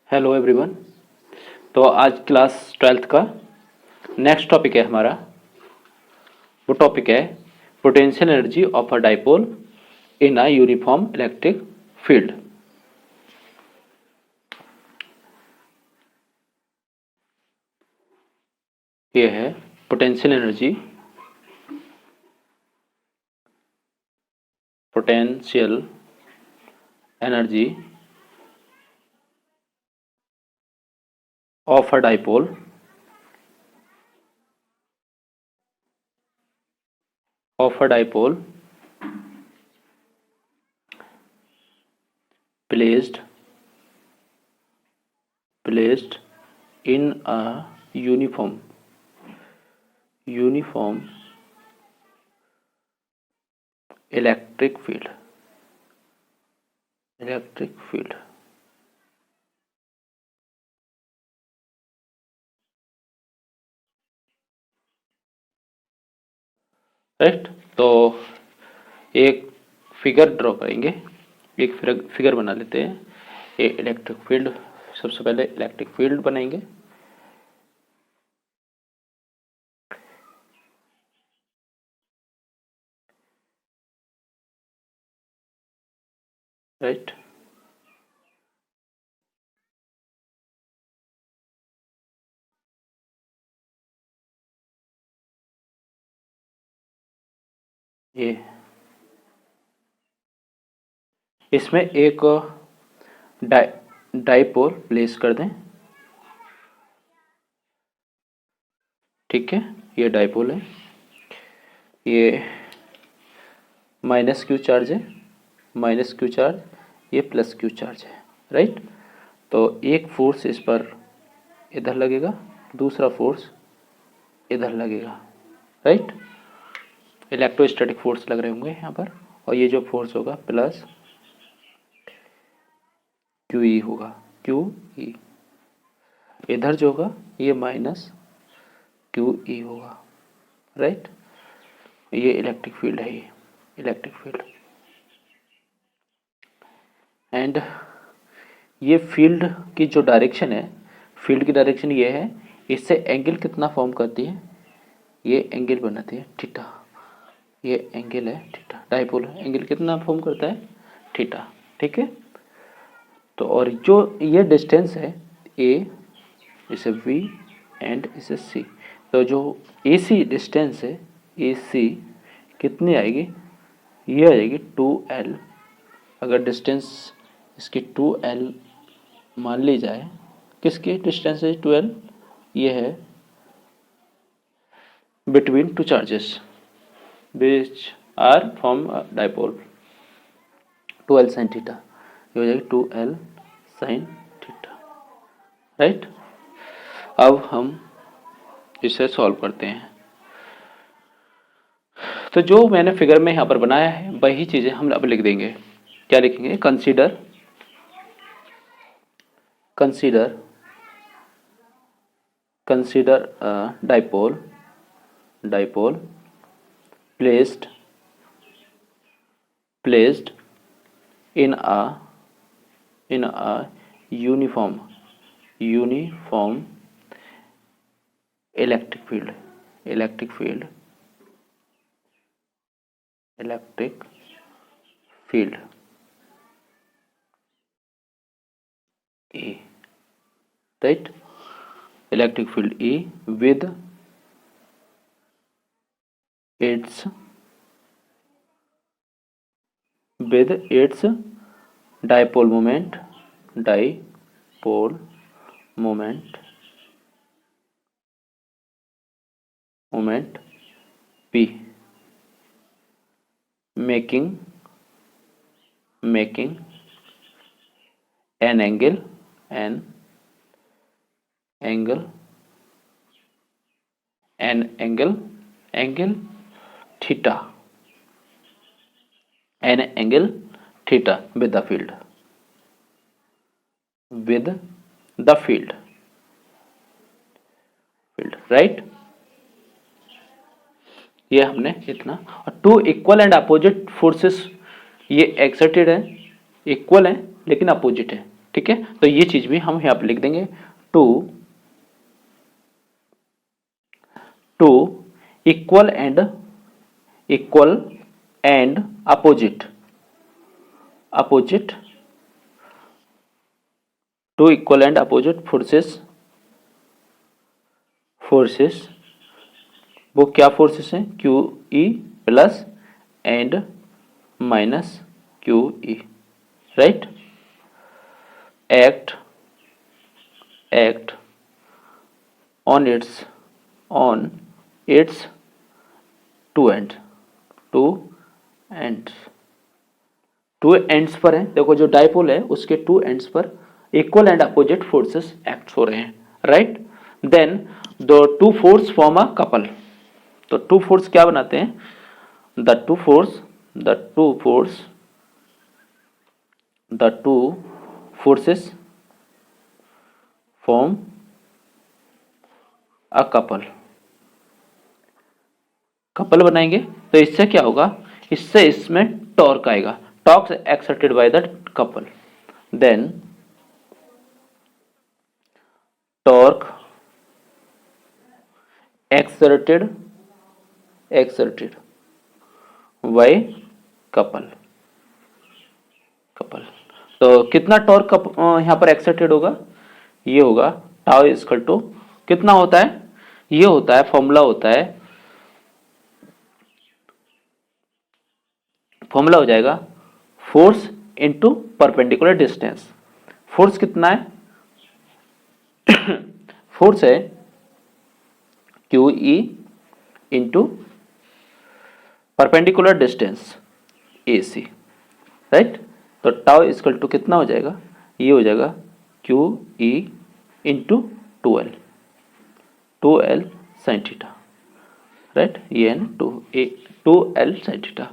Hello everyone. तो आज class 12th का नेक्स्ट टॉपिक है हमारा। वो टॉपिक है potential energy of a dipole in a uniform electric field. ये है potential energy of a dipole placed in a uniform electric field right. तो एक फिगर ड्रॉ करेंगे, एक फिगर बना लेते हैं। ये इलेक्ट्रिक फील्ड, सबसे पहले इलेक्ट्रिक फील्ड बनाएंगे। राइट, ये इसमें एक डाइपोल प्लेस कर दें। ठीक है, ये डाइपोल है, ये माइनस क्यू चार्ज है, ये प्लस क्यू चार्ज है। राइट, तो एक फोर्स इस पर इधर लगेगा, दूसरा फोर्स इधर लगेगा। राइट, इलेक्ट्रोस्टैटिक फोर्स लग रहे होंगे यहाँ पर, और ये जो फोर्स होगा प्लस क्यू ई होगा, क्यू ई। इधर जो होगा ये माइनस क्यू ई होगा। राइट, ये इलेक्ट्रिक फील्ड है, ये इलेक्ट्रिक फील्ड। एंड ये फील्ड की जो डायरेक्शन है, फील्ड की डायरेक्शन ये है, इससे एंगल कितना फॉर्म करती है, ये एंगल बनाती है थीटा। ये एंगल है थीटा, डाइपोल एंगल कितना फॉर्म करता है, थीटा। ठीक है, तो और जो ये डिस्टेंस है ए, इसे वी एंड इसे सी, तो जो ए सी डिस्टेंस है, ए सी कितनी आएगी, ये आ जाएगी 2L। अगर डिस्टेंस इसकी 2L मान ली जाए, किसकी डिस्टेंस है 2L, ये है between two charges which are from dipole, 2L sine theta, ये हो जाएगी 2L साइन थीटा। राइट, अब हम इसे सॉल्व करते हैं। तो जो मैंने फिगर में यहाँ पर बनाया है वही चीज़ें हम अब लिख देंगे। क्या लिखेंगे, consider dipole placed in a uniform electric field E, right, electric field E with its dipole moment P, making an angle theta, an angle theta with the field, right। ये हमने इतना, और two equal and opposite forces ये exerted है, equal है लेकिन opposite है। ठीक है, तो ये चीज भी हम यहाँ पे लिख देंगे। Two equal and opposite two equal and opposite forces वो क्या फोर्सेस हैं, Q E plus and minus Q E, right. Act on its two ends पर है। देखो जो डाइपोल है उसके टू एंड्स पर equal and opposite forces act हो रहे हैं, right. Then the two force form a couple. तो टू फोर्स क्या बनाते हैं, the two forces form a couple बनाएंगे। तो इससे क्या होगा, इससे इसमें टॉर्क आएगा, torque exerted by the couple. Then torque exerted by couple. तो कितना टॉर्क यहां पर एक्सर्टेड होगा, ये होगा टाउ इक्वल टू कितना होता है, ये होता है फॉर्मूला हो जाएगा force into perpendicular distance. Force कितना है, फोर्स है Q E into perpendicular distance A C, right. तो टाउ इक्वल टू कितना हो जाएगा, ये हो जाएगा Q E into two L sine theta, right. ये है ना टू एल साइन थीटा।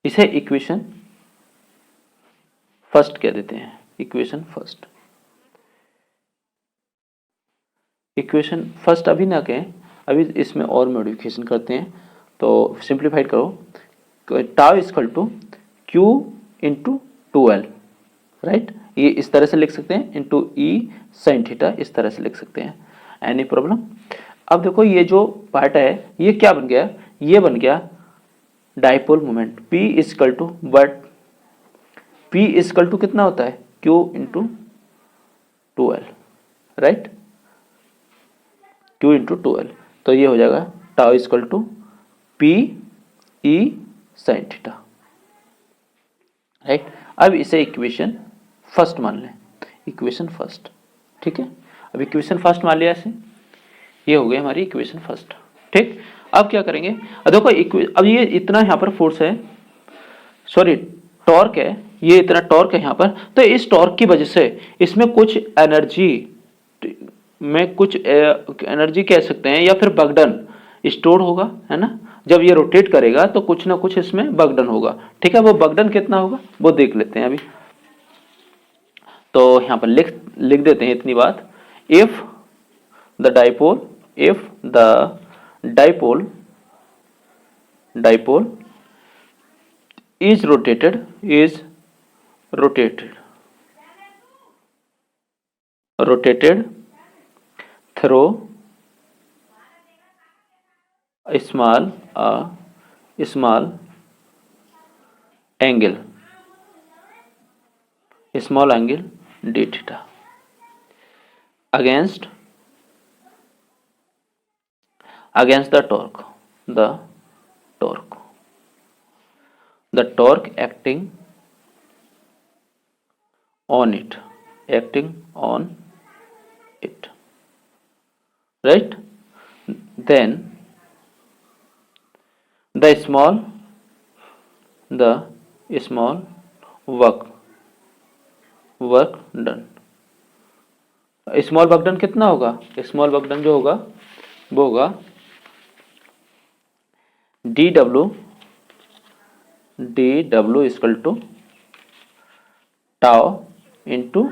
इसे इक्वेशन फर्स्ट कह देते हैं, इक्वेशन फर्स्ट अभी ना कहें, अभी इसमें और मॉडिफिकेशन करते हैं। तो सिंप्लीफाइड करो, tau equal to Q into two L, right. ये इस तरह से लिख सकते हैं, इंटू ई साइन थीटा, इस तरह से लिख सकते हैं। Any problem. अब देखो ये जो पार्ट है ये क्या बन गया, ये बन गया dipole moment P equal to, but P equal to कितना होता है, Q into two L, right, Q into two L. तो ये हो जाएगा tau equal to P E sine theta, right. अब इसे इक्वेशन फर्स्ट मान लें, इक्वेशन फर्स्ट, ठीक है। अब इक्वेशन फर्स्ट मान लिया ऐसे, ये हो गई हमारी इक्वेशन फर्स्ट, ठीक। अब क्या करेंगे, देखो अब ये इतना यहाँ पर फोर्स है, सॉरी टॉर्क है, ये इतना टॉर्क है यहाँ पर। तो इस टॉर्क की वजह से इसमें कुछ एनर्जी कह सकते हैं या फिर बगडन स्टोर होगा, है ना। जब ये रोटेट करेगा तो कुछ ना कुछ इसमें बगडन होगा, ठीक है। वो बगडन कितना होगा वो देख लेते हैं अभी। तो यहाँ पर लिख देते हैं इतनी बात, if the dipole is rotated through a small angle d theta against the torque acting on it, right. Then the small work done, small work done कितना होगा, स्मॉल वर्क डन जो होगा वो होगा D W equal to tau into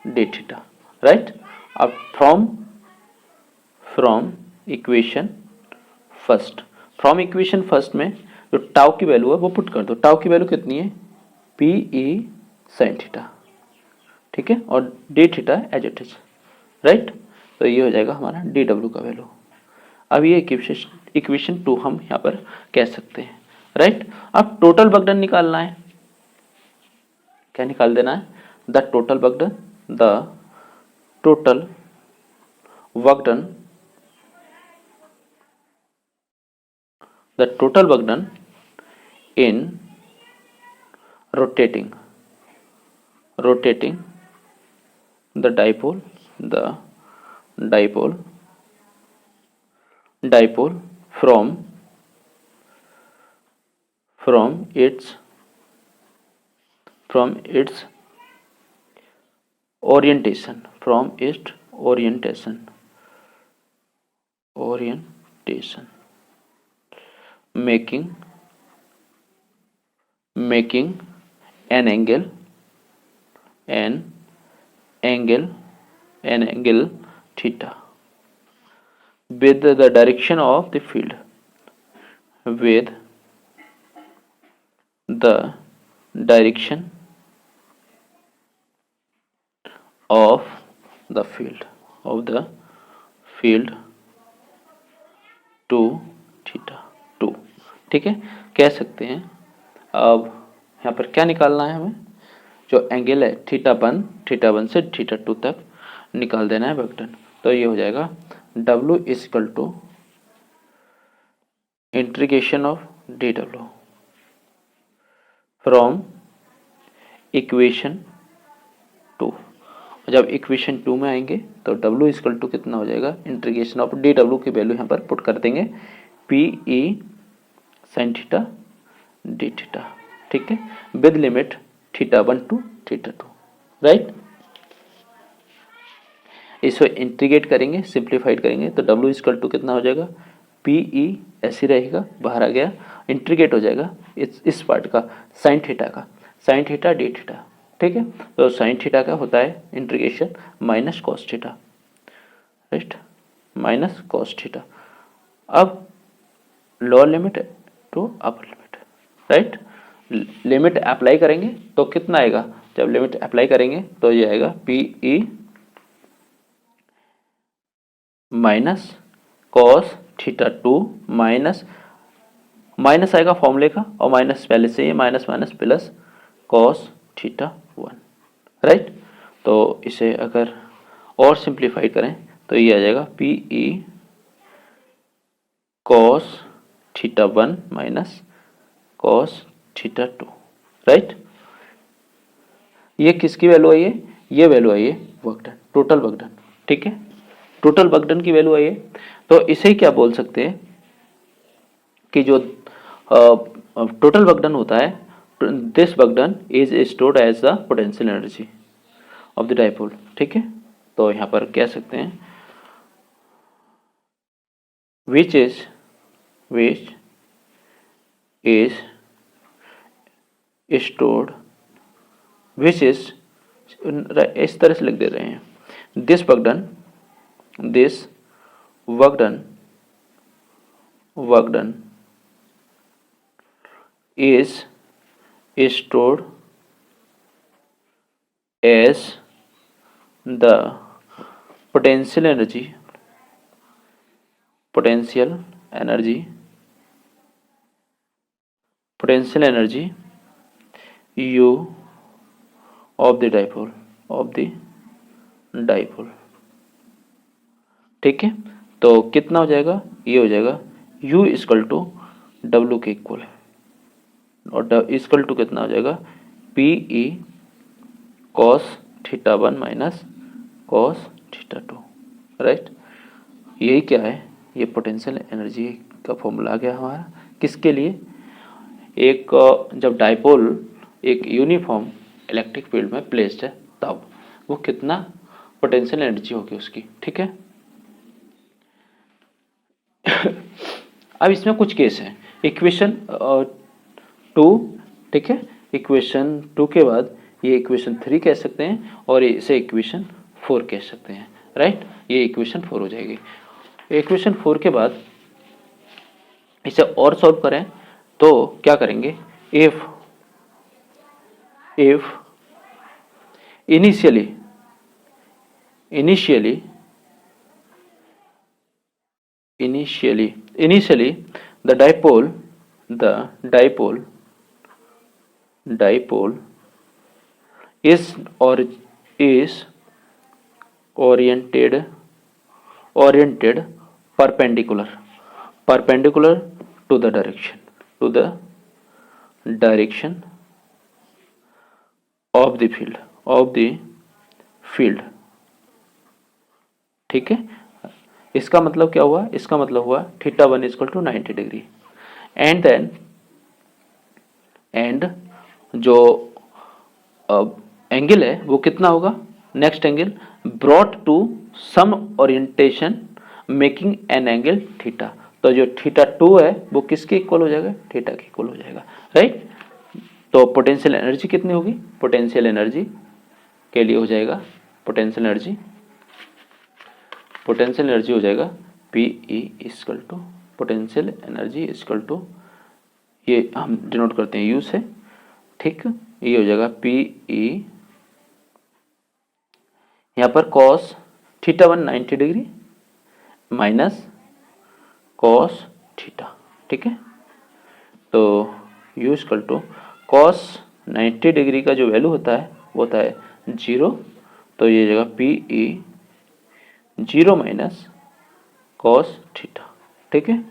D theta, right. अब from equation first में जो tau की वैल्यू है वो पुट कर दो। टाउ की वैल्यू कितनी है, पी ई साइन थीटा, ठीक है, और D theta as it is, right. तो ये हो जाएगा हमारा डी डब्ल्यू का वैल्यू। अब ये इक्वेशन 2 हम यहाँ पर कह सकते हैं, राइट। अब टोटल वर्क डन निकालना है, क्या निकाल देना है, the total work done, the total work done, the total work done in rotating the dipole from its orientation making an angle theta with the direction of the field, with the direction of the field to theta 2, ठीक है, कह सकते हैं। अब यहाँ पर क्या निकालना है हमें, जो एंगल है थीटा 1 से थीटा 2 तक निकाल देना है वर्क डन। तो ये हो जाएगा W equal to integration of D W from equation 2। जब इक्वेशन 2 में आएंगे तो W इक्वल टू कितना हो जाएगा, इंटीग्रेशन ऑफ डी डब्ल्यू की वैल्यू यहाँ पर पुट कर देंगे, P E sine theta D theta, ठीक है, with limit theta 1 to theta 2, राइट। इसको इंटीग्रेट करेंगे, सिंप्लीफाइड करेंगे तो W इक्वल टू कितना हो जाएगा, पी ई ऐसे रहेगा, बाहर आ गया, इंटीग्रेट हो जाएगा इस पार्ट का साइन थीटा डी थीटा, ठीक है। तो साइन थीटा का होता है integration minus cos theta, right, minus cos theta. अब lower limit to upper limit, right, limit apply करेंगे तो कितना आएगा, जब लिमिट अप्लाई करेंगे तो ये आएगा P E minus cos theta 2 minus आएगा फॉर्मूले का, और माइनस पहले से ही minus plus cos theta 1, right. तो इसे अगर और सिंप्लीफाई करें तो ये आ जाएगा P E cos theta 1 minus cos theta 2, right. ये किसकी वैल्यू आई है, ये वैल्यू आई है work done, total work done, ठीक है, टोटल वर्क डन की वैल्यू आई है। तो इसे क्या बोल सकते हैं कि जो टोटल वर्क डन होता है, this work done is stored as the potential energy of the dipole, ठीक है। तो यहाँ पर कह सकते हैं which is stored, which is इस तरह से लिख दे रहे हैं, this work done is stored as the potential energy U of the dipole, ठीक है। तो कितना हो जाएगा, ये हो जाएगा U इक्वल टू W के इक्वल, और इक्वल टू कितना हो जाएगा, P E cos theta 1 minus cos theta 2, right. यही क्या है, ये पोटेंशियल एनर्जी का फॉर्मूला आ गया हमारा, किसके लिए, एक जब डाइपोल एक यूनिफॉर्म इलेक्ट्रिक फील्ड में प्लेस्ड है तब वो कितना पोटेंशियल एनर्जी होगी उसकी, ठीक है। अब इसमें कुछ केस है, इक्वेशन 2, ठीक है, इक्वेशन 2 के बाद ये इक्वेशन 3 कह सकते हैं और इसे इक्वेशन 4 कह सकते हैं, राइट। ये इक्वेशन 4 हो जाएगी। इक्वेशन 4 के बाद इसे और सॉल्व करें तो क्या करेंगे, if if initially the dipole is oriented perpendicular to the direction of the field, ठीक है। इसका मतलब क्या हुआ, इसका मतलब हुआ theta 1 equal to 90 degree and जो एंगल है वो कितना होगा, next angle brought to some orientation making an angle theta. तो जो थीटा 2 है वो किसके इक्वल हो जाएगा, थीटा के इक्वल हो जाएगा, राइट। तो पोटेंशियल एनर्जी कितनी होगी, पोटेंशियल एनर्जी के लिए हो जाएगा पोटेंशियल एनर्जी हो जाएगा P E equal to potential energy equal to, ये हम डिनोट करते हैं यू से, ठीक। ये हो जाएगा पी ई, यहाँ पर cos theta 1 90 degree minus cos theta, ठीक है। तो U equal to cos 90 degree का जो वैल्यू होता है वो होता है 0, तो ये जगह P E 0 minus cos theta, ठीक है।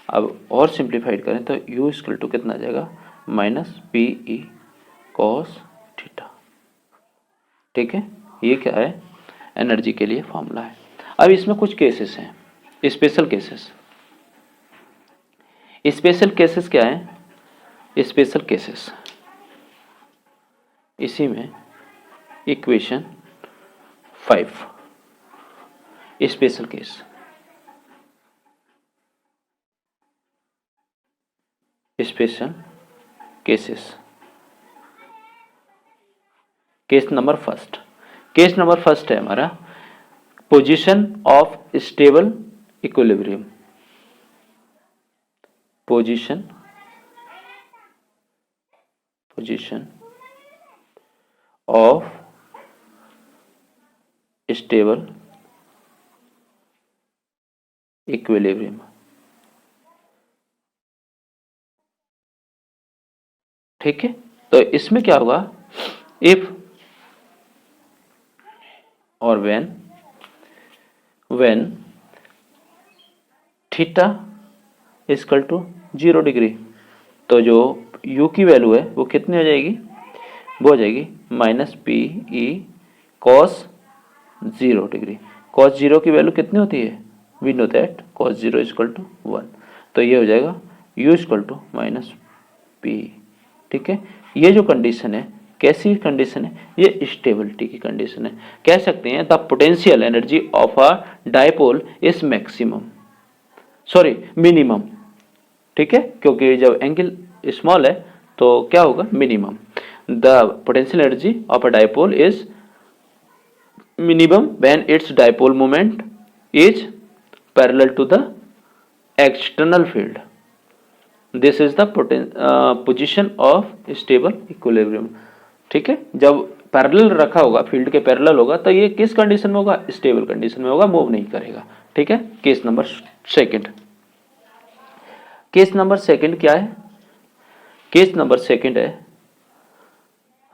अब और सिंप्लीफाइड करें तो यू इक्वल टू कितना आ जाएगा, minus P E cos theta, ठीक है। ये क्या है, एनर्जी के लिए फॉर्मूला है। अब इसमें कुछ केसेस हैं, स्पेशल केसेस क्या है, स्पेशल केसेस इसी में equation 5 special cases. Case number first है हमारा position of stable equilibrium, position of stable equilibrium, ठीक है। तो इसमें क्या होगा, इफ और when theta equal to 0 degree, तो जो u की वैल्यू है वो कितनी हो जाएगी, वो हो जाएगी minus P E cos 0 degree. Cos 0 की वैल्यू कितनी होती है, we know that cos 0 equal to 1, तो ये हो जाएगा u equal to minus P, ठीक है। ये जो कंडीशन है कैसी कंडीशन है, ये स्टेबिलिटी की कंडीशन है। कह सकते हैं the potential energy of a dipole is minimum, ठीक है, क्योंकि जब एंगल स्मॉल है तो क्या होगा, minimum. The potential energy of a dipole is minimum when its dipole moment is parallel to the external field, this is the position of stable equilibrium, ठीक है। जब पैरेलल रखा होगा, फील्ड के पैरेलल होगा, तो ये किस कंडीशन में होगा, स्टेबल कंडीशन में होगा, मूव नहीं करेगा, ठीक है। केस नंबर सेकंड क्या है, केस नंबर सेकंड है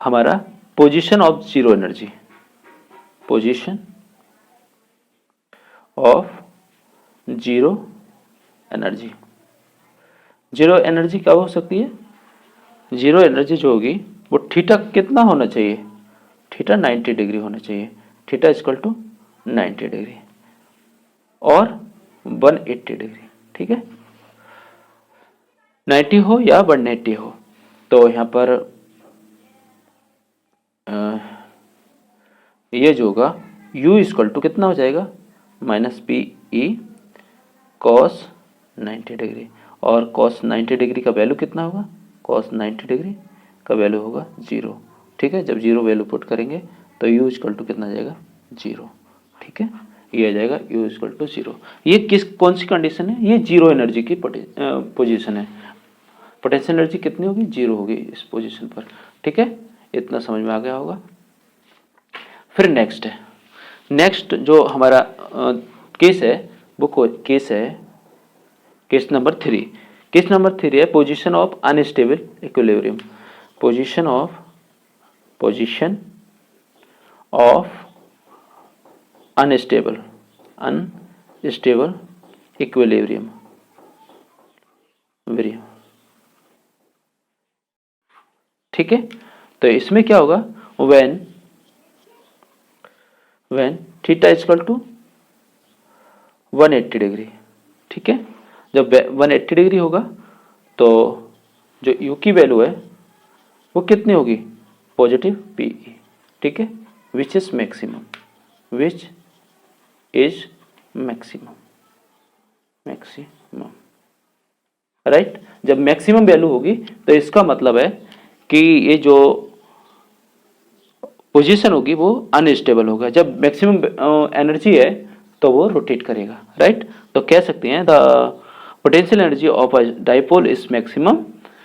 हमारा position of zero energy, position of zero energy. Zero energy क्या हो सकती है, जीरो एनर्जी जो होगी वो थीटा कितना होना चाहिए, थीटा 90 डिग्री होना चाहिए, थीटा इक्वल टू 90 डिग्री और 180 डिग्री, ठीक है। 90 हो या 180 हो, तो यहाँ पर ये जो होगा u इक्वल टू कितना हो जाएगा, minus P E cos 90 degree, और कॉस 90 डिग्री का वैल्यू कितना होगा, कॉस 90 डिग्री का वैल्यू होगा 0, ठीक है। जब 0 वैल्यू पुट करेंगे तो u इक्वल टू कितना आ जाएगा, 0, ठीक है। ये आ जाएगा u इक्वल टू 0। ये कौन सी कंडीशन है, ये जीरो एनर्जी की पोजीशन है। पोटेंशियल एनर्जी कितनी होगी, 0 होगी इस पोजीशन पर, ठीक है। इतना समझ में आ गया होगा। फिर नेक्स्ट है, नेक्स्ट जो हमारा केस है वो केस है केस नंबर 3। केस नंबर 3 है position of unstable equilibrium. Position of unstable equilibrium. ठीक है, तो इसमें क्या होगा, when theta equal to 180 degree. ठीक है, जब 180 डिग्री होगा तो जो यू की वैल्यू है वो कितनी होगी, पॉजिटिव पी। ठीक है, विच इज मैक्सिमम, राइट। जब मैक्सिमम वैल्यू होगी तो इसका मतलब है कि ये जो पोजीशन होगी वो अनस्टेबल होगा। जब मैक्सिमम एनर्जी है तो वो रोटेट करेगा, राइट। तो कह सकते हैं the potential energy of a dipole is maximum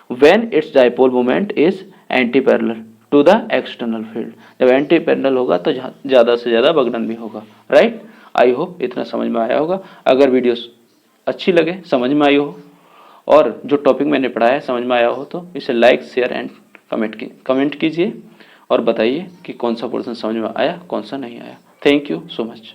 when its dipole moment is anti parallel to the external field. जब एंटी पैरेलल होगा तो ज़्यादा से ज़्यादा विघटन भी होगा, राइट। आई होप इतना समझ में आया होगा। अगर वीडियो अच्छी लगे, समझ में आई हो और जो टॉपिक मैंने पढ़ाया है समझ में आया हो तो इसे लाइक, शेयर एंड कमेंट कीजिए और बताइए कि कौन सा पोर्शन समझ में आया, कौन सा नहीं आया। Thank you so much.